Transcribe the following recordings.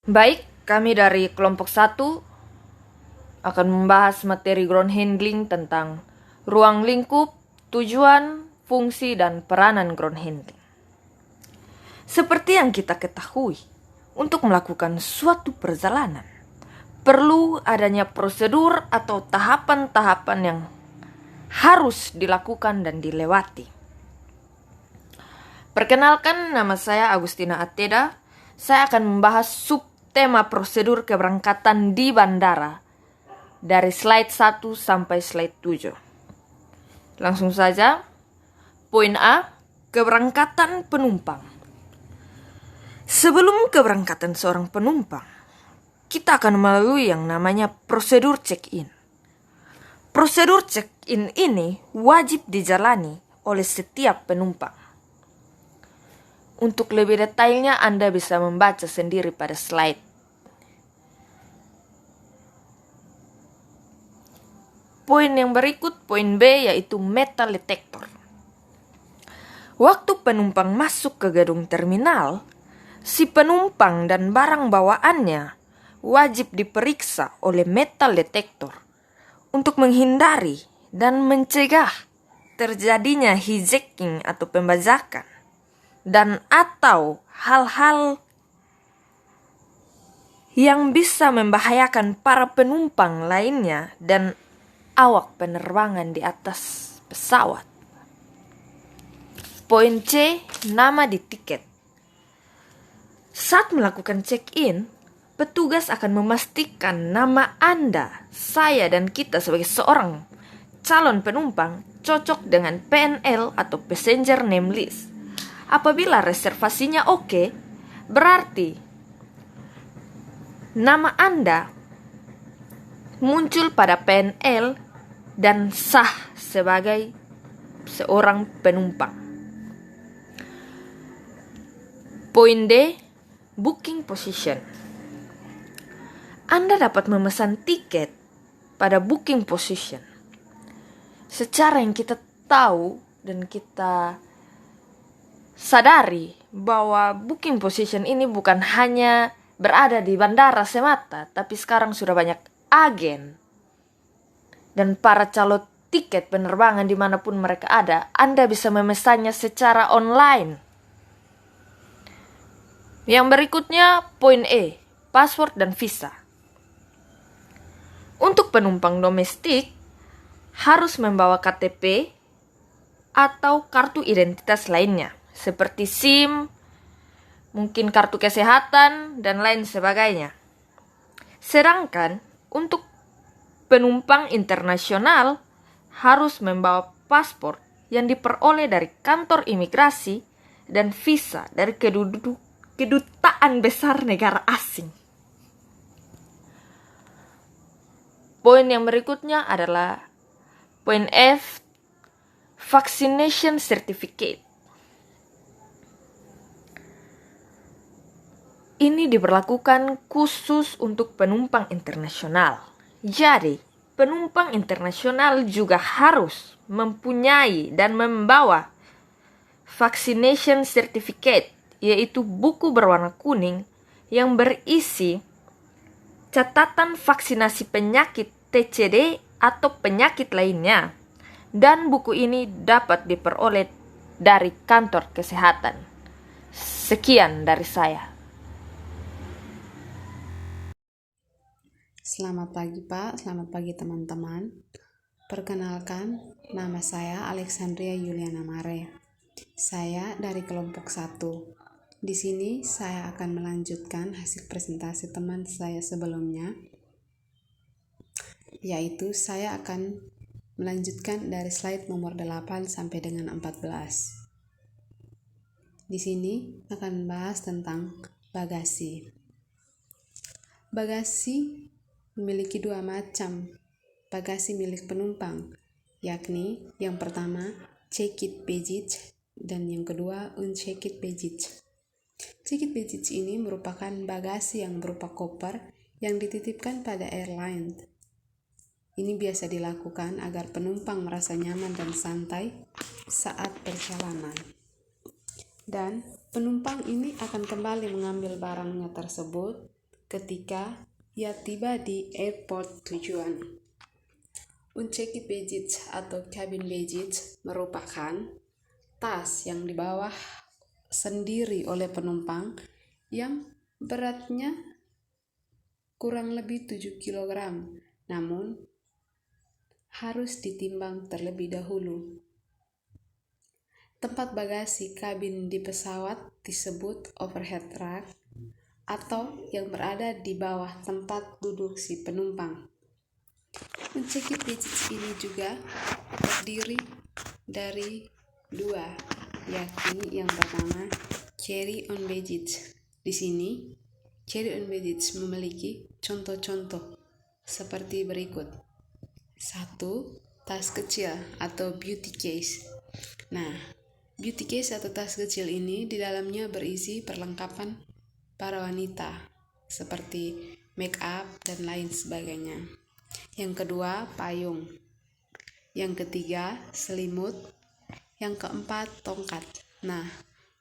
Baik, kami dari kelompok 1 akan membahas materi ground handling tentang ruang lingkup, tujuan, fungsi, dan peranan ground handling. Seperti yang kita ketahui, untuk melakukan suatu perjalanan, perlu adanya prosedur atau tahapan-tahapan yang harus dilakukan dan dilewati. Perkenalkan, nama saya Agustina Ateda. Saya akan membahas subtema prosedur keberangkatan di bandara dari slide 1 sampai slide 7. Langsung saja. Poin A, keberangkatan penumpang. Sebelum keberangkatan seorang penumpang, kita akan melalui yang namanya prosedur check-in. Prosedur check-in ini wajib dijalani oleh setiap penumpang. Untuk lebih detailnya Anda bisa membaca sendiri pada slide. Poin yang berikut, poin B, yaitu metal detector. Waktu penumpang masuk ke gedung terminal, si penumpang dan barang bawaannya wajib diperiksa oleh metal detector untuk menghindari dan mencegah terjadinya hijacking atau pembajakan dan atau hal-hal yang bisa membahayakan para penumpang lainnya dan awak penerbangan di atas pesawat. Poin C, nama di tiket. Saat melakukan check-in, petugas akan memastikan nama Anda, saya, dan kita sebagai seorang calon penumpang cocok dengan PNL atau Passenger Name List. Apabila reservasinya oke, berarti nama Anda muncul pada PNL dan sah sebagai seorang penumpang. Poin D, booking position. Anda dapat memesan tiket pada booking position. Secara yang kita tahu dan kita sadari bahwa booking position ini bukan hanya berada di bandara semata, tapi sekarang sudah banyak agen dan para calon tiket penerbangan dimanapun mereka ada. Anda bisa memesannya secara online. Yang berikutnya, poin E, password dan visa. Untuk penumpang domestik, harus membawa KTP atau kartu identitas lainnya, seperti SIM, mungkin kartu kesehatan, dan lain sebagainya. Sedangkan untuk penumpang internasional harus membawa paspor yang diperoleh dari kantor imigrasi dan visa dari kedutaan besar negara asing. Poin yang berikutnya adalah poin F, vaccination certificate. Ini diberlakukan khusus untuk penumpang internasional. Jadi, penumpang internasional juga harus mempunyai dan membawa vaccination certificate, yaitu buku berwarna kuning yang berisi catatan vaksinasi penyakit TCD atau penyakit lainnya. Dan buku ini dapat diperoleh dari kantor kesehatan. Sekian dari saya. Selamat pagi Pak, selamat pagi teman-teman. Perkenalkan, nama saya Alexandria Yuliana Mare. Saya dari kelompok 1. Di sini saya akan melanjutkan hasil presentasi teman saya sebelumnya, yaitu saya akan melanjutkan dari slide nomor 8 sampai dengan 14. Di sini akan membahas tentang bagasi. Bagasi memiliki dua macam bagasi milik penumpang, yakni yang pertama check-in baggage dan yang kedua unchecked baggage. Check-in baggage ini merupakan bagasi yang berupa koper yang dititipkan pada airline. Ini biasa dilakukan agar penumpang merasa nyaman dan santai saat perjalanan. Dan penumpang ini akan kembali mengambil barangnya tersebut ketika ia tiba di airport tujuan. Unchecked baggage atau cabin baggage merupakan tas yang dibawa sendiri oleh penumpang yang beratnya kurang lebih 7 kg, namun harus ditimbang terlebih dahulu. Tempat bagasi kabin di pesawat disebut overhead rack atau yang berada di bawah tempat duduk si penumpang. Unchecked baggage ini juga terdiri dari dua, yakni yang pertama carry-on baggage. Di sini carry-on baggage memiliki contoh-contoh seperti berikut. 1. Tas kecil atau beauty case. Nah, beauty case atau tas kecil ini di dalamnya berisi perlengkapan para wanita seperti make up dan lain sebagainya. Yang kedua, payung. Yang ketiga, selimut. Yang keempat, tongkat. Nah,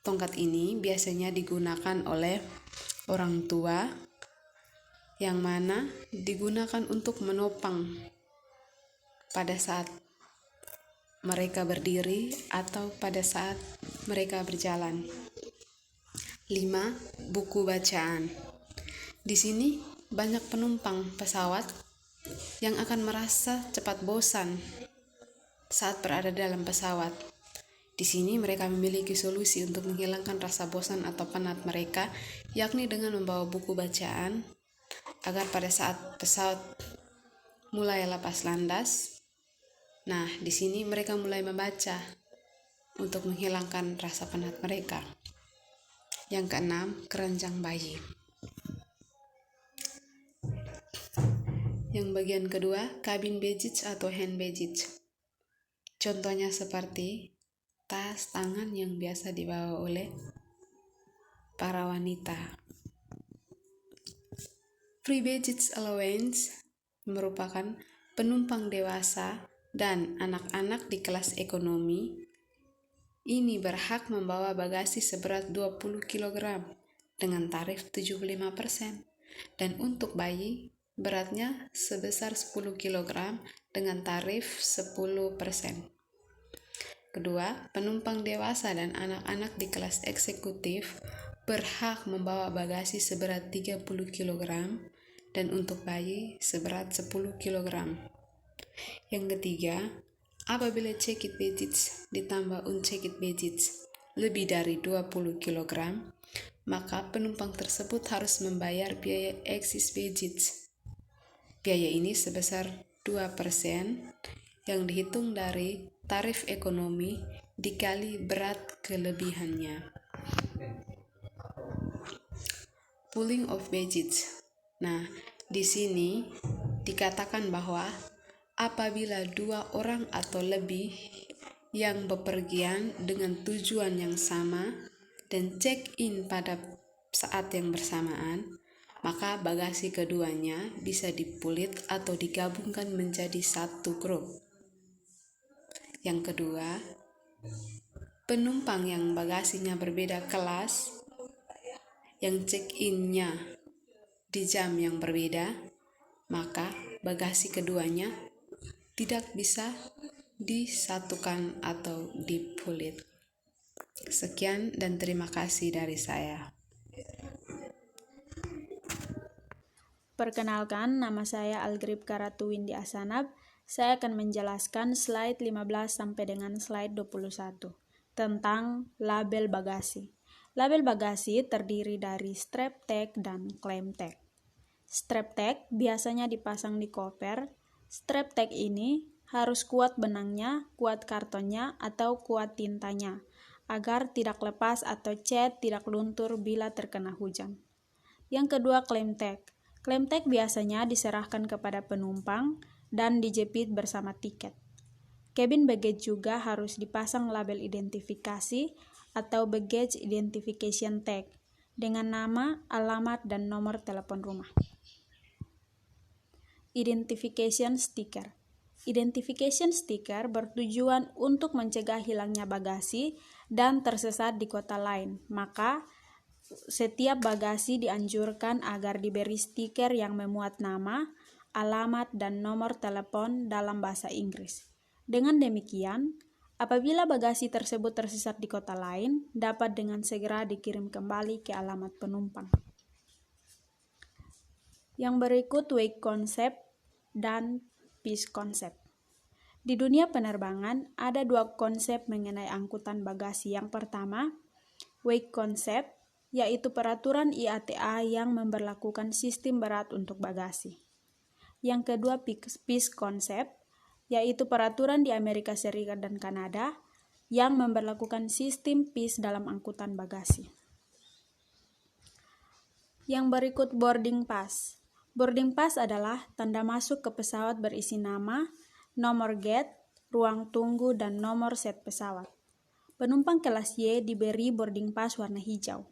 tongkat ini biasanya digunakan oleh orang tua yang mana digunakan untuk menopang pada saat mereka berdiri atau pada saat mereka berjalan. 5. Buku bacaan. Di sini banyak penumpang pesawat yang akan merasa cepat bosan saat berada dalam pesawat. Di sini mereka memiliki solusi untuk menghilangkan rasa bosan atau penat mereka, yakni dengan membawa buku bacaan agar pada saat pesawat mulai lepas landas, nah di sini mereka mulai membaca untuk menghilangkan rasa penat mereka. Yang keenam, keranjang bayi. Yang bagian kedua, cabin baggage atau hand baggage. Contohnya seperti tas tangan yang biasa dibawa oleh para wanita. Free baggage allowance merupakan penumpang dewasa dan anak-anak di kelas ekonomi. Ini berhak membawa bagasi seberat 20 kg dengan tarif 75%. Dan untuk bayi, beratnya sebesar 10 kg dengan tarif 10%. Kedua, penumpang dewasa dan anak-anak di kelas eksekutif berhak membawa bagasi seberat 30 kg dan untuk bayi seberat 10 kg. Yang ketiga, apabila checked baggage ditambah unchecked baggage lebih dari 20 kg, maka penumpang tersebut harus membayar biaya excess baggage. Biaya ini sebesar 2% yang dihitung dari tarif ekonomi dikali berat kelebihannya. Pooling of baggage. Nah, di sini dikatakan bahwa apabila 2 orang atau lebih yang bepergian dengan tujuan yang sama dan check-in pada saat yang bersamaan, maka bagasi keduanya bisa dipulit atau digabungkan menjadi satu grup. Yang kedua, penumpang yang bagasinya berbeda kelas, yang check-in-nya di jam yang berbeda, maka bagasi keduanya tidak bisa disatukan atau dipulit. Sekian dan terima kasih dari saya. Perkenalkan, nama saya Algrib Karatu Windy Asanab. Saya akan menjelaskan slide 15 sampai dengan slide 21 tentang label bagasi. Label bagasi terdiri dari strap tag dan claim tag. Strap tag biasanya dipasang di koper. Strap tag ini harus kuat benangnya, kuat kartonnya, atau kuat tintanya, agar tidak lepas atau cat tidak luntur bila terkena hujan. Yang kedua, claim tag. Claim tag biasanya diserahkan kepada penumpang dan dijepit bersama tiket. Cabin baggage juga harus dipasang label identifikasi atau baggage identification tag dengan nama, alamat, dan nomor telepon rumah. Identification sticker. Identification sticker bertujuan untuk mencegah hilangnya bagasi dan tersesat di kota lain. Maka setiap bagasi dianjurkan agar diberi stiker yang memuat nama, alamat, dan nomor telepon dalam bahasa Inggris. Dengan demikian, apabila bagasi tersebut tersesat di kota lain, dapat dengan segera dikirim kembali ke alamat penumpang. Yang berikut weight concept dan piece concept. Di dunia penerbangan, ada dua konsep mengenai angkutan bagasi. Yang pertama, weight concept, yaitu peraturan IATA yang memberlakukan sistem berat untuk bagasi. Yang kedua, piece concept, yaitu peraturan di Amerika Serikat dan Kanada yang memberlakukan sistem piece dalam angkutan bagasi. Yang berikut boarding pass. Boarding pass adalah tanda masuk ke pesawat berisi nama, nomor gate, ruang tunggu, dan nomor set pesawat. Penumpang kelas Y diberi boarding pass warna hijau.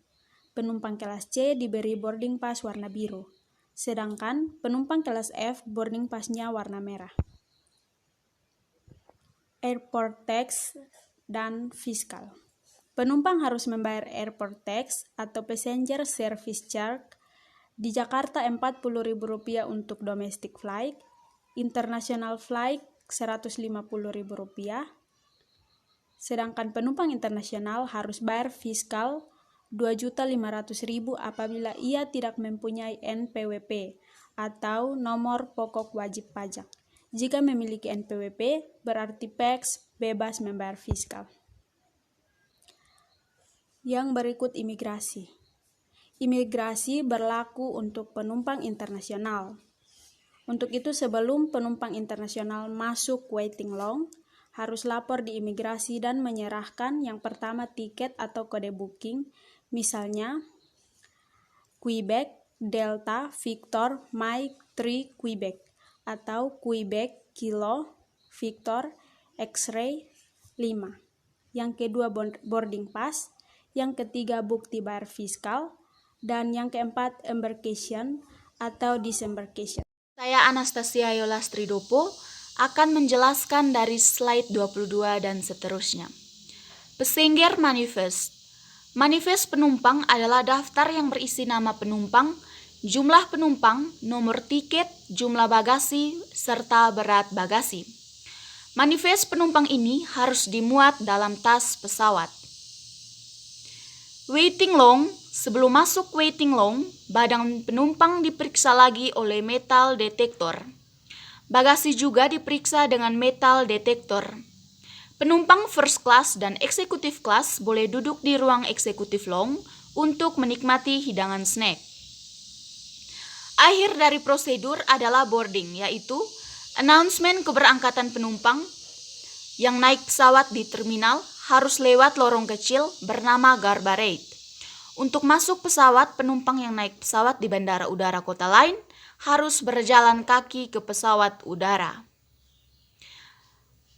Penumpang kelas C diberi boarding pass warna biru. Sedangkan penumpang kelas F boarding pass-nya warna merah. Airport tax dan fiskal. Penumpang harus membayar airport tax atau passenger service charge di Jakarta Rp40.000 untuk domestic flight, international flight Rp150.000, sedangkan penumpang internasional harus bayar fiskal Rp2.500.000 apabila ia tidak mempunyai NPWP atau nomor pokok wajib pajak. Jika memiliki NPWP, berarti PEX bebas membayar fiskal. Yang berikut imigrasi. Imigrasi berlaku untuk penumpang internasional. Untuk itu, sebelum penumpang internasional masuk waiting long, harus lapor di imigrasi dan menyerahkan yang pertama tiket atau kode booking, misalnya Quebec, Delta, Victor, Mike, 3, Quebec, atau Quebec, Kilo, Victor, X-ray, 5. Yang kedua, boarding pass. Yang ketiga, bukti bayar fiskal. Dan yang keempat, embarkation atau disembarkation. Saya Anastasia Yolastridopo akan menjelaskan dari slide 22 dan seterusnya. Passenger manifest. Manifest penumpang adalah daftar yang berisi nama penumpang, jumlah penumpang, nomor tiket, jumlah bagasi, serta berat bagasi. Manifest penumpang ini harus dimuat dalam tas pesawat. Waiting long. Sebelum masuk waiting long, badan penumpang diperiksa lagi oleh metal detektor. Bagasi juga diperiksa dengan metal detektor. Penumpang first class dan executive class boleh duduk di ruang executive long untuk menikmati hidangan snack. Akhir dari prosedur adalah boarding, yaitu announcement keberangkatan penumpang. Yang naik pesawat di terminal harus lewat lorong kecil bernama garbarate. Untuk masuk pesawat, penumpang yang naik pesawat di bandara udara kota lain harus berjalan kaki ke pesawat udara.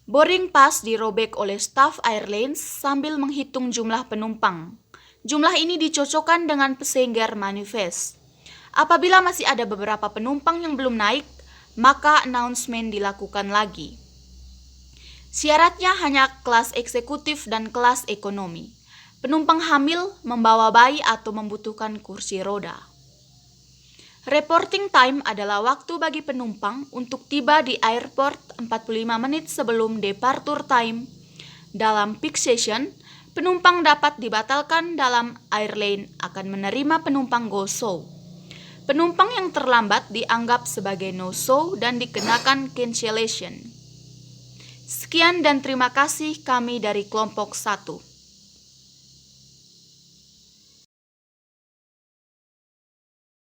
Boarding pass dirobek oleh staf airlines sambil menghitung jumlah penumpang. Jumlah ini dicocokkan dengan passenger manifest. Apabila masih ada beberapa penumpang yang belum naik, maka announcement dilakukan lagi. Syaratnya hanya kelas eksekutif dan kelas ekonomi. Penumpang hamil, membawa bayi, atau membutuhkan kursi roda. Reporting time adalah waktu bagi penumpang untuk tiba di airport 45 menit sebelum departure time. Dalam peak session, penumpang dapat dibatalkan dalam airline akan menerima penumpang go-show. Penumpang yang terlambat dianggap sebagai no-show dan dikenakan cancellation. Sekian dan terima kasih kami dari kelompok 1.